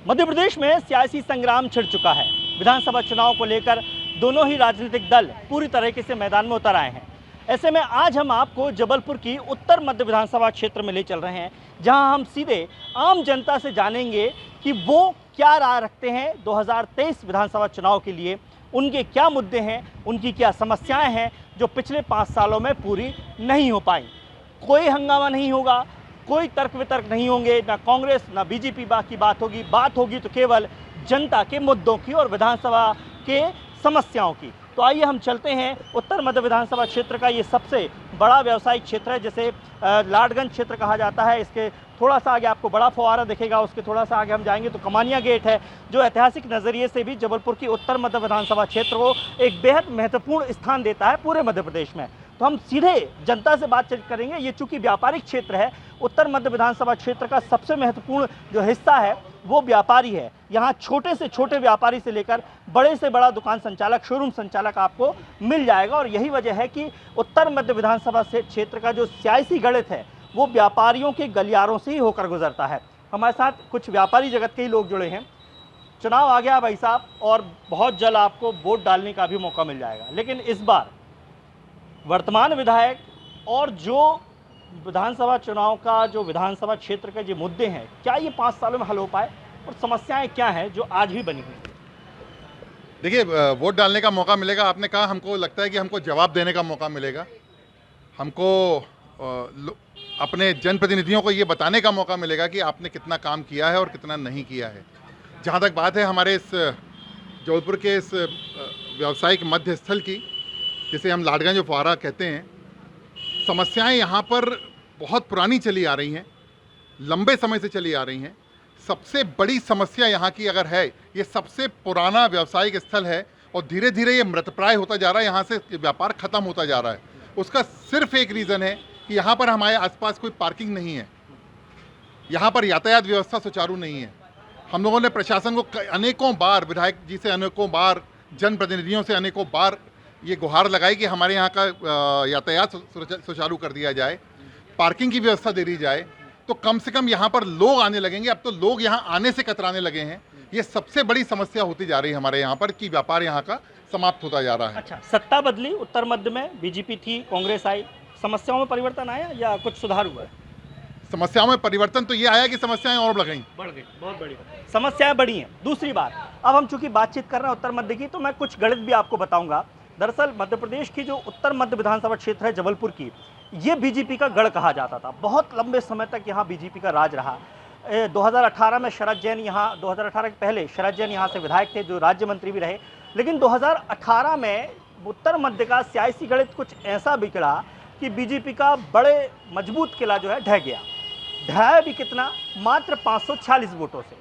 मध्य प्रदेश में सियासी संग्राम छिड़ चुका है। विधानसभा चुनाव को लेकर दोनों ही राजनीतिक दल पूरी तरीके से मैदान में उतर आए हैं। ऐसे में आज हम आपको जबलपुर की उत्तर मध्य विधानसभा क्षेत्र में ले चल रहे हैं, जहां हम सीधे आम जनता से जानेंगे कि वो क्या राय रखते हैं 2023 विधानसभा चुनाव के लिए, उनके क्या मुद्दे हैं, उनकी क्या समस्याएं हैं जो पिछले 5 सालों में पूरी नहीं हो पाई। कोई हंगामा नहीं होगा, कोई तर्क वितर्क नहीं होंगे, ना कांग्रेस ना बीजेपी की बात होगी तो केवल जनता के मुद्दों की और विधानसभा के समस्याओं की। तो आइए हम चलते हैं। उत्तर मध्य विधानसभा क्षेत्र का ये सबसे बड़ा व्यावसायिक क्षेत्र है, जिसे लाडगंज क्षेत्र कहा जाता है। इसके थोड़ा सा आगे आपको बड़ा फव्वारा दिखेगा, उसके थोड़ा सा आगे हम जाएंगे तो कमानिया गेट है, जो ऐतिहासिक नज़रिए से भी जबलपुर की उत्तर मध्य विधानसभा क्षेत्र को एक बेहद महत्वपूर्ण स्थान देता है पूरे मध्य प्रदेश में। तो हम सीधे जनता से बातचीत करेंगे। ये चूंकि व्यापारिक क्षेत्र है, उत्तर मध्य विधानसभा क्षेत्र का सबसे महत्वपूर्ण जो हिस्सा है वो व्यापारी है। यहाँ छोटे से छोटे व्यापारी से लेकर बड़े से बड़ा दुकान संचालक, शोरूम संचालक आपको मिल जाएगा। और यही वजह है कि उत्तर मध्य विधानसभा से क्षेत्र का जो सियासी गणित है वो व्यापारियों के गलियारों से ही होकर गुजरता है। हमारे साथ कुछ व्यापारी जगत के ही लोग जुड़े हैं। चुनाव आ गया भाई साहब, और बहुत जल्द आपको वोट डालने का भी मौका मिल जाएगा, लेकिन इस बार वर्तमान विधायक और जो विधानसभा चुनाव का जो विधानसभा क्षेत्र के जो मुद्दे हैं, क्या ये 5 सालों में हल हो पाए और समस्याएं क्या हैं जो आज भी बनी हुई हैं? देखिए, वोट डालने का मौका मिलेगा, आपने कहा। हमको लगता है कि हमको जवाब देने का मौका मिलेगा। हमको अपने जनप्रतिनिधियों को ये बताने का मौका मिलेगा कि आपने कितना काम किया है और कितना नहीं किया है। जहाँ तक बात है हमारे इस जबलपुर के इस व्यावसायिक मध्य स्थल की, जिसे हम लाडगंज फव्वारा कहते हैं, समस्याएं यहाँ पर बहुत पुरानी चली आ रही हैं, लंबे समय से चली आ रही हैं। सबसे बड़ी समस्या यहाँ की अगर है, ये सबसे पुराना व्यावसायिक स्थल है और धीरे धीरे ये मृतप्राय होता जा रहा है, यहाँ से व्यापार ख़त्म होता जा रहा है। उसका सिर्फ एक रीज़न है कि यहाँ पर हमारे आसपास कोई पार्किंग नहीं है, यहाँ पर यातायात व्यवस्था सुचारू नहीं है। हम लोगों ने प्रशासन को अनेकों बार, विधायक जी से अनेकों बार, जनप्रतिनिधियों से अनेकों बार ये गुहार लगाई कि हमारे यहाँ का यातायात सुचारू कर दिया जाए, पार्किंग की व्यवस्था दे दी जाए, तो कम से कम यहाँ पर लोग आने लगेंगे। अब तो लोग यहाँ आने से कतराने लगे हैं। ये सबसे बड़ी समस्या होती जा रही है हमारे यहाँ पर कि व्यापार यहाँ का समाप्त होता जा रहा है। अच्छा, सत्ता बदली उत्तर मध्य में, बीजेपी थी, कांग्रेस आई, समस्याओं में परिवर्तन आया या कुछ सुधार हुआ है? समस्याओं में परिवर्तन तो ये आया कि समस्याएं और बढ़ गई, बहुत बड़ी समस्याएं बढ़ी हैं। दूसरी बात, अब हम चूंकि बातचीत कर रहे हैं उत्तर मध्य की, तो मैं कुछ गणित भी आपको बताऊंगा। दरअसल मध्य प्रदेश की जो उत्तर मध्य विधानसभा क्षेत्र है जबलपुर की, ये बीजेपी का गढ़ कहा जाता था। बहुत लंबे समय तक यहाँ बीजेपी का राज रहा। 2018 में शरद जैन यहाँ, 2018 के पहले शरद जैन यहाँ से विधायक थे, जो राज्य मंत्री भी रहे। लेकिन 2018 में उत्तर मध्य का सियासी गणित कुछ ऐसा बिगड़ा कि बीजेपी का बड़े मजबूत किला जो है ढह गया। ढहा भी कितना? मात्र 546 वोटों से।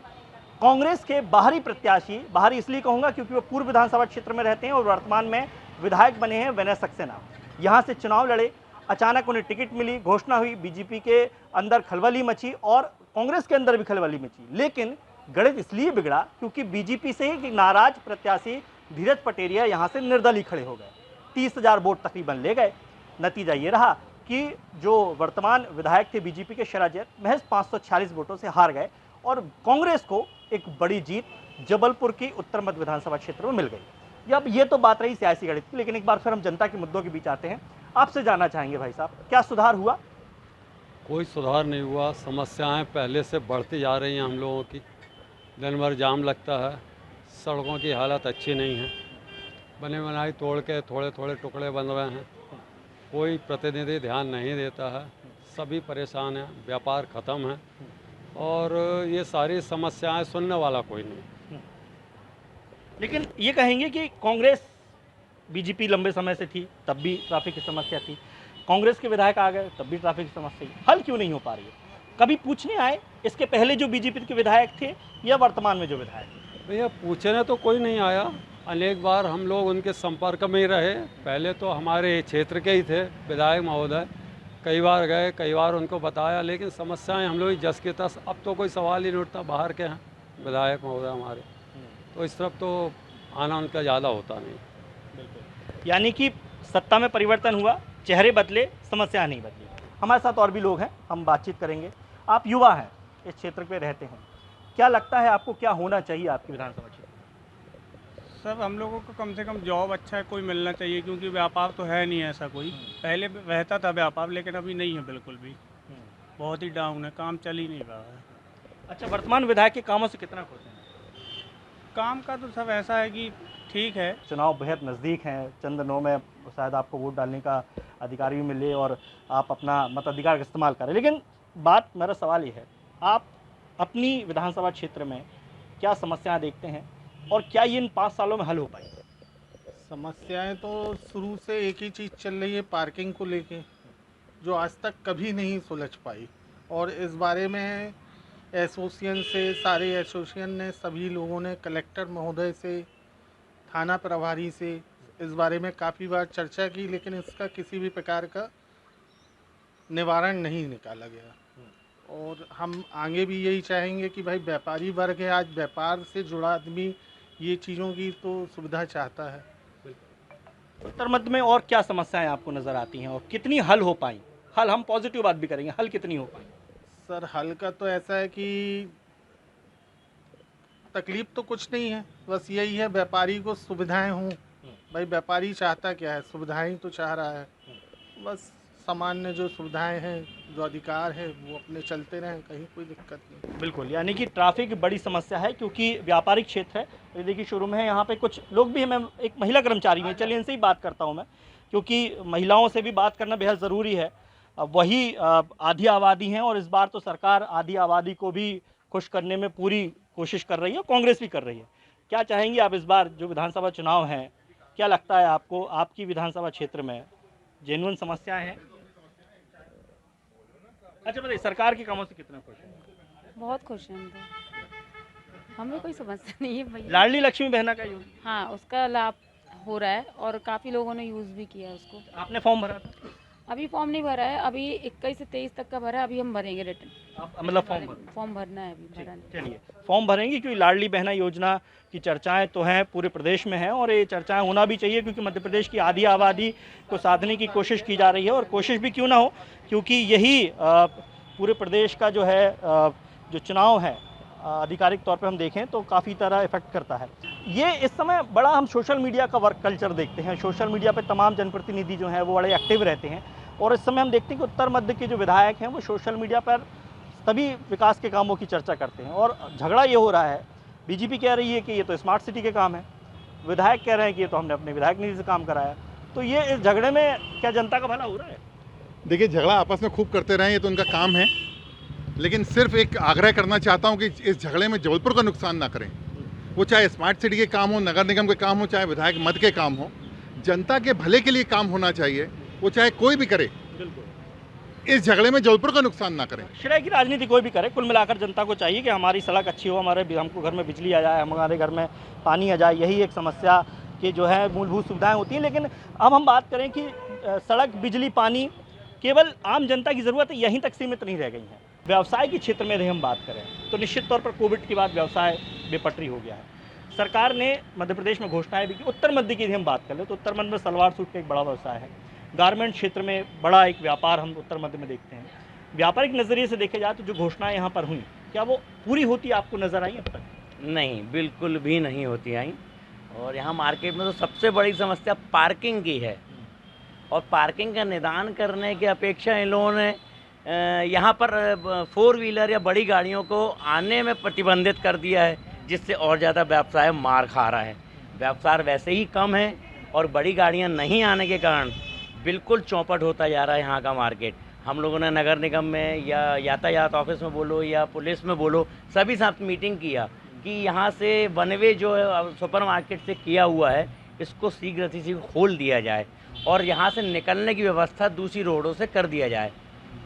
कांग्रेस के बाहरी प्रत्याशी, बाहरी इसलिए कहूँगा क्योंकि वो पूर्व विधानसभा क्षेत्र में रहते हैं और वर्तमान में विधायक बने हैं, विनय सक्सेना, यहाँ से चुनाव लड़े। अचानक उन्हें टिकट मिली, घोषणा हुई, बीजेपी के अंदर खलबली मची और कांग्रेस के अंदर भी खलबली मची। लेकिन गणित इसलिए बिगड़ा क्योंकि बीजेपी से ही नाराज प्रत्याशी धीरज पटेरिया यहाँ से निर्दलीय खड़े हो गए, 30,000 वोट तकरीबन ले गए। नतीजा ये रहा कि जो वर्तमान विधायक थे बीजेपी के शरद जैन, महज 546 वोटों से हार गए और कांग्रेस को एक बड़ी जीत जबलपुर की उत्तर मध्य विधानसभा क्षेत्र में मिल गई। अब ये तो बात रही सियासी गणित की, लेकिन एक बार फिर हम जनता के मुद्दों के बीच आते हैं। आपसे जानना चाहेंगे भाई साहब, क्या सुधार हुआ? कोई सुधार नहीं हुआ। समस्याएं पहले से बढ़ती जा रही हैं। हम लोगों की दिन भर जाम लगता है, सड़कों की हालत अच्छी नहीं है, बने बनाई तोड़ के थोड़े थोड़े टुकड़े बन रहे हैं, कोई प्रतिनिधि ध्यान नहीं देता है, सभी परेशान हैं, व्यापार ख़त्म है और ये सारी समस्याएं सुनने वाला कोई नहीं। लेकिन ये कहेंगे कि कांग्रेस, बीजेपी लंबे समय से थी, तब भी ट्रैफिक की समस्या थी, कांग्रेस के विधायक आ गए तब भी ट्रैफिक की समस्या थी, हल क्यों नहीं हो पा रही है? कभी पूछने आए इसके पहले जो बीजेपी के विधायक थे या वर्तमान में जो विधायक? भैया पूछने तो कोई नहीं आया। अनेक बार हम लोग उनके संपर्क में ही रहे। पहले तो हमारे क्षेत्र के ही थे विधायक महोदय, कई बार गए, कई बार उनको बताया, लेकिन समस्याएं हम लोग ही जस के तस। अब तो कोई सवाल ही नहीं उठता, बाहर के हैं विधायक महोदय हमारे, तो इस तरफ तो आना उनका ज़्यादा होता नहीं। यानी कि सत्ता में परिवर्तन हुआ, चेहरे बदले, समस्या नहीं बदली। हमारे साथ और भी लोग हैं, हम बातचीत करेंगे। आप युवा हैं, इस क्षेत्र पे रहते हैं, क्या लगता है आपको, क्या होना चाहिए आपकी विधानसभा क्षेत्र? सब हम लोगों को कम से कम जॉब अच्छा है कोई मिलना चाहिए, क्योंकि व्यापार तो है नहीं ऐसा कोई। पहले रहता था व्यापार, लेकिन अभी नहीं है बिल्कुल भी, बहुत ही डाउन है, काम चल ही नहीं रहा है। अच्छा, वर्तमान विधायक के कामों से कितना खुश हैं? काम का तो सब ऐसा है कि ठीक है। चुनाव बेहद नज़दीक हैं, चंद दिनों में शायद आपको वोट डालने का अधिकार भी मिले और आप अपना मताधिकार का इस्तेमाल करें, लेकिन बात, मेरा सवाल ये है, आप अपनी विधानसभा क्षेत्र में क्या समस्याएं देखते हैं और क्या ये इन 5 सालों में हल हो पाई? समस्याएं तो शुरू से एक ही चीज़ चल रही है, पार्किंग को लेके, जो आज तक कभी नहीं सुलझ पाई। और इस बारे में एसोसिएशन से, सारे एसोसिएशन ने, सभी लोगों ने कलेक्टर महोदय से, थाना प्रभारी से इस बारे में काफ़ी बार चर्चा की, लेकिन इसका किसी भी प्रकार का निवारण नहीं निकाला गया। और हम आगे भी यही चाहेंगे कि भाई व्यापारी वर्ग है, आज व्यापार से जुड़ा आदमी ये चीज़ों की तो सुविधा चाहता है। उत्तर मध्य में और क्या समस्याएं आपको नज़र आती हैं और कितनी हल हो पाई? हल, हम पॉजिटिव बात भी करेंगे, हल कितनी हो पाई? सर, हल का तो ऐसा है कि तकलीफ तो कुछ नहीं है, बस यही है व्यापारी को सुविधाएं हों। भाई व्यापारी चाहता क्या है, सुविधाएं तो चाह रहा है, बस सामान्य जो सुविधाएं हैं, जो अधिकार है, वो अपने चलते रहें, कहीं कोई दिक्कत नहीं। बिल्कुल, यानी कि ट्रैफिक बड़ी समस्या है, क्योंकि व्यापारिक क्षेत्र है। ये देखिए शोरूम है, यहाँ पे कुछ लोग भी हैं, मैं एक महिला कर्मचारी हैं, चलिए इनसे ही बात करता हूँ मैं, क्योंकि महिलाओं से भी बात करना बेहद ज़रूरी है। वही आधी आबादी हैं और इस बार तो सरकार आधी आबादी को भी खुश करने में पूरी कोशिश कर रही है, कांग्रेस भी कर रही है। क्या चाहेंगे आप इस बार जो विधानसभा चुनाव हैं, क्या लगता है आपको, आपकी विधानसभा क्षेत्र में जेन्युइन समस्याएं हैं? अच्छा बताइए, सरकार के कामों से कितना खुश हैं? बहुत खुश हैं हम तो, हमें कोई समस्या नहीं है भैया। लाडली लक्ष्मी बहना का यूज हाँ, उसका लाभ हो रहा है और काफ़ी लोगों ने यूज़ भी किया है उसको। आपने फॉर्म भरा था? अभी फॉर्म नहीं भरा है, अभी 21 से 23 तक का भरा है, अभी हम भरेंगे रिटर्न। आप मतलब फॉर्म भरना है, अभी भरा नहीं। चलिए, फॉर्म भरेंगे, क्योंकि लाडली बहना योजना की चर्चाएं तो हैं, पूरे प्रदेश में हैं और ये चर्चाएं होना भी चाहिए, क्योंकि मध्य प्रदेश की आधी आबादी को साधने की कोशिश की जा रही है। और कोशिश भी क्यों ना हो, क्योंकि यही पूरे प्रदेश का जो है जो चुनाव है, आधिकारिक तौर पे हम देखें तो काफ़ी तरह इफेक्ट करता है। ये इस समय बड़ा हम सोशल मीडिया का वर्क कल्चर देखते हैं, सोशल मीडिया पे तमाम जनप्रतिनिधि जो हैं वो बड़े एक्टिव रहते हैं और इस समय हम देखते हैं कि उत्तर मध्य के जो विधायक हैं वो सोशल मीडिया पर सभी विकास के कामों की चर्चा करते हैं। और झगड़ा ये हो रहा है, बीजेपी कह रही है कि ये तो स्मार्ट सिटी के काम है, विधायक कह रहे हैं कि ये तो हमने अपने विधायक निधि से काम कराया। तो ये इस झगड़े में क्या जनता का भला हो रहा है? देखिए, झगड़ा आपस में खूब करते रहें, ये तो उनका काम है, लेकिन सिर्फ एक आग्रह करना चाहता हूँ कि इस झगड़े में जबलपुर का नुकसान ना करें। वो चाहे स्मार्ट सिटी के काम हो, नगर निगम के काम हो, चाहे विधायक मत के काम हो, जनता के भले के लिए काम होना चाहिए, वो चाहे कोई भी करे। इस झगड़े में जबलपुर का नुकसान ना करें। श्रेय की राजनीति कोई भी करे, कुल मिलाकर जनता को चाहिए कि हमारी सड़क अच्छी हो, हमको घर में बिजली आ जाए, हमारे घर में पानी आ जाए, यही एक समस्या की जो है मूलभूत सुविधाएं होती हैं। लेकिन अब हम बात करें कि सड़क, बिजली, पानी केवल आम जनता की ज़रूरत है, यहीं तक सीमित नहीं रह गई हैं। व्यवसाय के क्षेत्र में यदि हम बात करें तो निश्चित तौर पर कोविड के बाद व्यवसाय बेपटरी हो गया है। सरकार ने मध्य प्रदेश में घोषणाएं भी की। उत्तर मध्य की यदि हम बात करें तो उत्तर मध्य में सलवार सूट का एक बड़ा व्यवसाय है, गारमेंट क्षेत्र में बड़ा एक व्यापार हम उत्तर मध्य में देखते हैं। व्यापारिक नज़रिए से देखे जाए तो जो घोषणाएं यहाँ पर हुई, क्या वो पूरी होती आपको नज़र आई अब तक? नहीं, बिल्कुल भी नहीं होती आई। और यहाँ मार्केट में तो सबसे बड़ी समस्या पार्किंग की है और पार्किंग का निदान करने की अपेक्षा इन लोगों ने यहाँ पर 4 व्हीलर या बड़ी गाड़ियों को आने में प्रतिबंधित कर दिया है, जिससे और ज़्यादा व्यवसाय मार खा रहा है। व्यवसाय वैसे ही कम है और बड़ी गाड़ियाँ नहीं आने के कारण बिल्कुल चौपट होता जा रहा है यहाँ का मार्केट। हम लोगों ने नगर निगम में या यातायात ऑफिस में बोलो या पुलिस में बोलो, सभी साथ मीटिंग किया कि यहाँ से बनवे जो सुपर मार्केट से किया हुआ है, इसको शीघ्र से खोल दिया जाए और यहाँ से निकलने की व्यवस्था दूसरी रोडों से कर दिया जाए।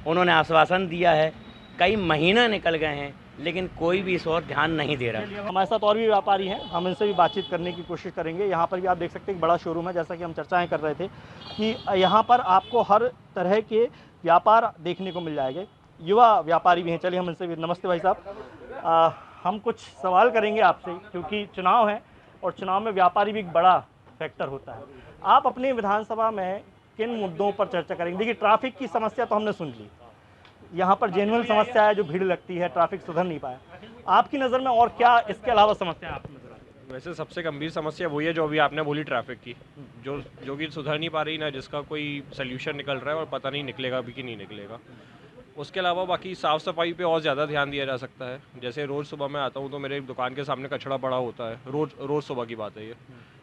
उन्होंने आश्वासन दिया है, कई महीने निकल गए हैं, लेकिन कोई भी इस ओर ध्यान नहीं दे रहा। हमारे साथ और भी व्यापारी हैं, हम इनसे भी बातचीत करने की कोशिश करेंगे। यहाँ पर भी आप देख सकते हैं एक बड़ा शोरूम है, जैसा कि हम चर्चाएं कर रहे थे कि यहाँ पर आपको हर तरह के व्यापार देखने को मिल जाएंगे। युवा व्यापारी भी हैं, चलिए हम इनसे भी। नमस्ते भाई साहब, हम कुछ सवाल करेंगे आपसे, क्योंकि चुनाव है और चुनाव में व्यापारी भी एक बड़ा फैक्टर होता है। आप अपनी विधानसभा में किन मुद्दों पर चर्चा करेंगे? देखिए, ट्रैफिक की समस्या तो हमने सुन ली, यहाँ पर जेन्युइन समस्या है, जो भीड़ लगती है, ट्रैफिक सुधर नहीं पाया। आपकी नज़र में और क्या इसके अलावा समस्या आपको नजर आती है? वैसे सबसे गंभीर समस्या वही है जो अभी आपने बोली, ट्रैफिक की, जो कि सुधर नहीं पा रही ना, जिसका कोई सल्यूशन निकल रहा है और पता नहीं निकलेगा भी कि नहीं निकलेगा। उसके अलावा बाकी साफ़ सफाई पे और ज़्यादा ध्यान दिया जा सकता है। जैसे रोज़ सुबह मैं आता हूँ तो मेरे दुकान के सामने कचरा पड़ा होता है, रोज़ सुबह की बात है ये,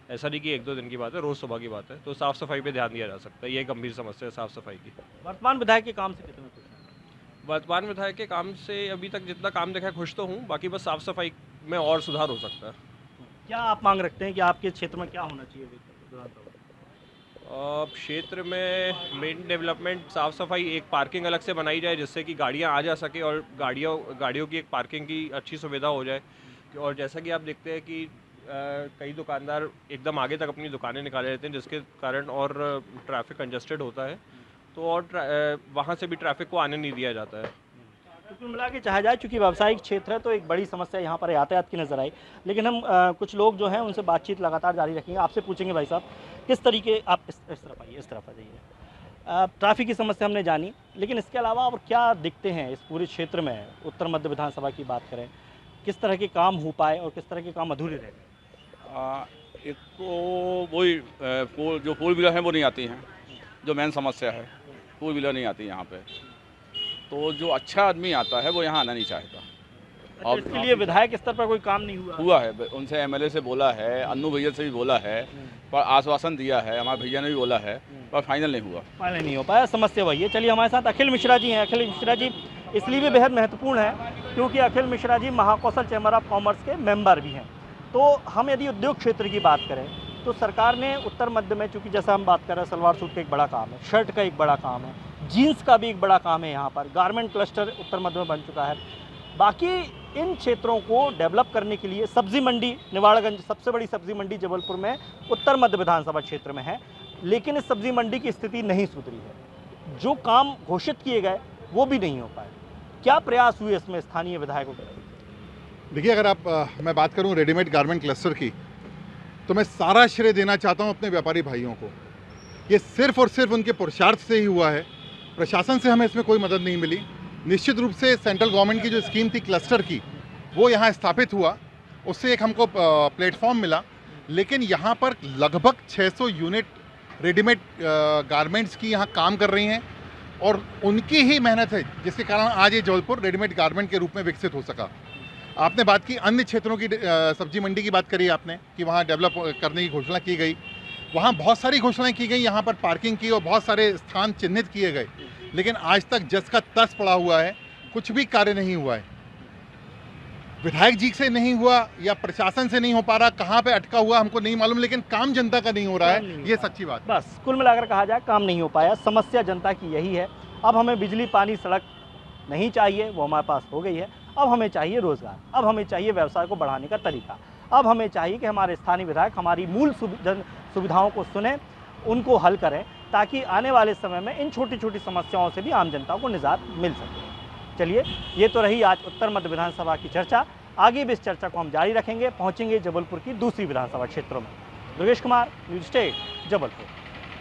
ऐसा नहीं कि एक दो दिन की बात है, रोज़ सुबह की बात है। तो साफ़ सफाई पे ध्यान दिया जा सकता है, ये गंभीर समस्या है साफ़ सफाई की। वर्तमान विधायक के काम से कितने खुश हैं? वर्तमान विधायक के काम से अभी तक जितना काम देखा है खुश तो हूँ, बाकी बस साफ़ सफाई में और सुधार हो सकता है। क्या आप मांग रखते हैं कि आपके क्षेत्र में क्या होना चाहिए विधानसभा? क्षेत्र में मेन डेवलपमेंट, साफ़ सफाई, एक पार्किंग अलग से बनाई जाए जिससे कि गाड़ियाँ आ जा सके और गाड़ियों की एक पार्किंग की अच्छी सुविधा हो जाए। और जैसा कि आप देखते हैं कि कई दुकानदार एकदम आगे तक अपनी दुकानें निकाले रहते हैं, जिसके कारण और ट्रैफिक कंजस्टेड होता है, तो और वहाँ से भी ट्रैफिक को आने नहीं दिया जाता है। तो कुल मिला के चाहा जाए, चूँकि व्यावसायिक क्षेत्र है तो एक बड़ी समस्या यहाँ पर यातायात की नज़र आई, लेकिन हम कुछ लोग जो हैं उनसे बातचीत लगातार जारी रखेंगे। आपसे पूछेंगे भाई साहब, किस तरीके आप इस तरफ आइए, इस तरफ आ जाइए। ट्रैफिक की समस्या हमने जानी, लेकिन इसके अलावा और क्या दिखते हैं इस पूरे क्षेत्र में? उत्तर मध्य विधानसभा की बात करें, किस तरह के काम हो पाए और किस तरह के काम अधूरे रह गए? एक तो वही जो फोर व्हीलर हैं वो नहीं आती हैं, जो मेन समस्या है, फोर व्हीलर नहीं आती यहाँ पे। तो जो अच्छा आदमी आता है वो यहाँ आना नहीं चाहता। अच्छा, इसके लिए विधायक स्तर पर कोई काम नहीं हुआ है, उनसे एमएलए से बोला है, अन्नू भैया से भी बोला है, पर आश्वासन दिया है, हमारे भैया ने भी बोला है, पर फाइनल नहीं हुआ। फाइनल नहीं हो पाया, समस्या वही है। चलिए, हमारे साथ अखिल मिश्रा जी हैं। अखिल मिश्रा जी इसलिए भी बेहद महत्वपूर्ण है क्योंकि अखिल Mishra ji Mahakaushal chamber of commerce के मेंबर भी हैं। तो हम यदि उद्योग क्षेत्र की बात करें तो सरकार ने उत्तर मध्य में, चूँकि जैसा हम बात कर रहे हैं, सलवार सूट का एक बड़ा काम है, शर्ट का एक बड़ा काम है, जीन्स का भी एक बड़ा काम है, यहाँ पर गारमेंट क्लस्टर उत्तर मध्य में बन चुका है। बाकी इन क्षेत्रों को डेवलप करने के लिए सब्जी मंडी निवाड़गंज, सबसे बड़ी सब्जी मंडी जबलपुर में उत्तर मध्य विधानसभा क्षेत्र में है, लेकिन इस सब्जी मंडी की स्थिति नहीं सुधरी है। जो काम घोषित किए गए वो भी नहीं हो पाए। क्या प्रयास हुए इसमें स्थानीय विधायकों के? देखिए, अगर मैं बात करूं रेडीमेड गारमेंट क्लस्टर की, तो मैं सारा श्रेय देना चाहता हूं अपने व्यापारी भाइयों को। ये सिर्फ और सिर्फ उनके पुरुषार्थ से ही हुआ है, प्रशासन से हमें इसमें कोई मदद नहीं मिली। निश्चित रूप से सेंट्रल गवर्नमेंट की जो स्कीम थी क्लस्टर की, वो यहाँ स्थापित हुआ, उससे एक हमको प्लेटफॉर्म मिला, लेकिन यहाँ पर लगभग 600 यूनिट रेडीमेड गारमेंट्स की यहाँ काम कर रही हैं और उनकी ही मेहनत है जिसके कारण आज ये जबलपुर रेडीमेड गारमेंट के रूप में विकसित हो सका। आपने बात की अन्य क्षेत्रों की, सब्जी मंडी की बात करी आपने कि वहाँ डेवलप करने की घोषणा की गई, वहाँ बहुत सारी घोषणाएं की गई, यहाँ पर पार्किंग की और बहुत सारे स्थान चिन्हित किए गए, लेकिन आज तक जस का तस पड़ा हुआ है, कुछ भी कार्य नहीं हुआ है। विधायक जी से नहीं हुआ या प्रशासन से नहीं हो पा रहा, कहाँ पे अटका हुआ हमको नहीं मालूम, लेकिन काम जनता का नहीं हो रहा है, ये सच्ची बात। बस कुल मिलाकर कहा जाए, काम नहीं हो पाया। समस्या जनता की यही है। अब हमें बिजली, पानी, सड़क नहीं चाहिए, वो हमारे पास हो गई है। अब हमें चाहिए रोजगार, अब हमें चाहिए व्यवसाय को बढ़ाने का तरीका, अब हमें चाहिए कि हमारे स्थानीय विधायक हमारी मूल सुविधाओं को सुने, उनको हल करें, ताकि आने वाले समय में इन छोटी छोटी समस्याओं से भी आम जनता को निजात मिल सके। चलिए, ये तो रही आज उत्तर मध्य विधानसभा की चर्चा। आगे भी इस चर्चा को हम जारी रखेंगे, पहुंचेंगे जबलपुर की दूसरी विधानसभा क्षेत्रों में। Durgesh Kumar, news state, Jabalpur.